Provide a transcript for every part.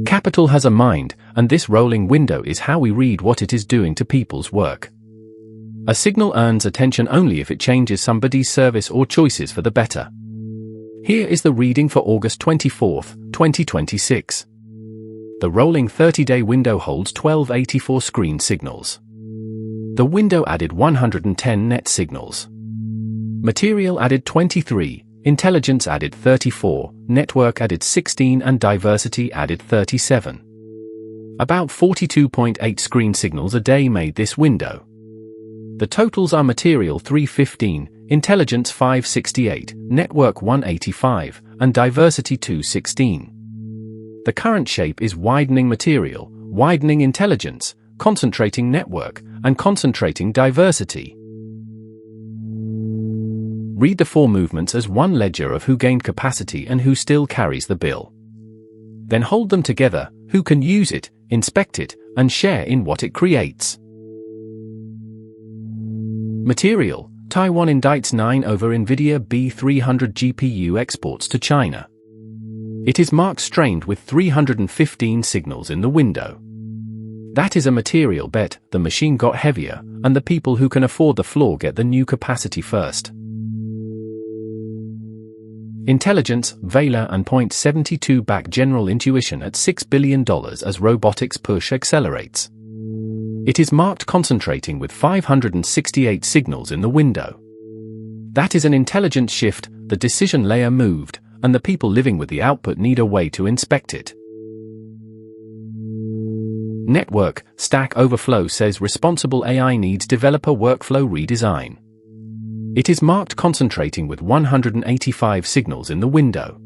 Capital has a mind, and this rolling window is how we read what it is doing to people's work. A signal earns attention only if it changes somebody's service or choices for the better. Here is the reading for August 24, 2026. The rolling 30-day window holds 1284 screen signals. The window added 110 net signals. Material added 23, intelligence added 34, network added 16 and diversity added 37. About 42.8 screen signals a day made this window. The totals are material 315, intelligence 568, network 185, and diversity 216. The current shape is widening material, widening intelligence, concentrating network, and concentrating diversity. Read the four movements as one ledger of who gained capacity and who still carries the bill. Then hold them together, who can use it, inspect it, and share in what it creates. Material: Taiwan indicts 9 over Nvidia B300 GPU exports to China. It is marked strained with 315 signals in the window. That is a material bet. The machine got heavier, and the people who can afford the floor get the new capacity first. Intelligence: Valor and Point72 back general intuition at $6 billion as robotics push accelerates. It is marked concentrating with 568 signals in the window. That is an intelligent shift. The decision layer moved, and the people living with the output need a way to inspect it. Network: Stack Overflow says responsible AI needs developer workflow redesign. It is marked concentrating with 185 signals in the window.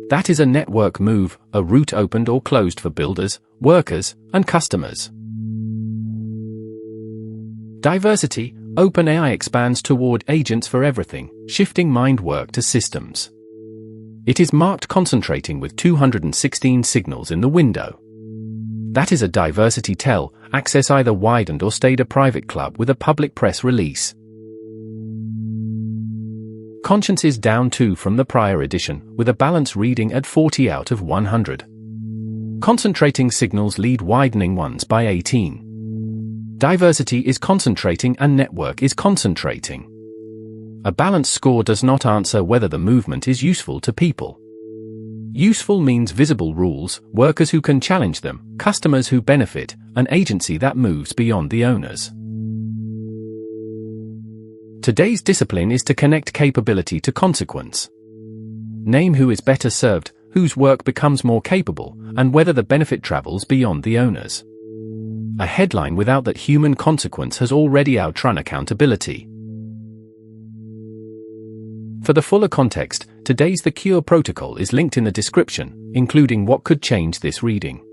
That is a network move, a route opened or closed for builders, workers, and customers. Diversity: OpenAI expands toward agents for everything, shifting mind work to systems. It is marked concentrating with 216 signals in the window. That is a diversity tell, access either widened or stayed a private club with a public press release. Conscience is down 2 from the prior edition, with a balance reading at 40 out of 100. Concentrating signals lead widening ones by 18. Diversity is concentrating and network is concentrating. A balanced score does not answer whether the movement is useful to people. Useful means visible rules, workers who can challenge them, customers who benefit, an agency that moves beyond the owners. Today's discipline is to connect capability to consequence. Name who is better served, whose work becomes more capable, and whether the benefit travels beyond the owners. A headline without that human consequence has already outrun accountability. For the fuller context, today's The Cure protocol is linked in the description, including what could change this reading.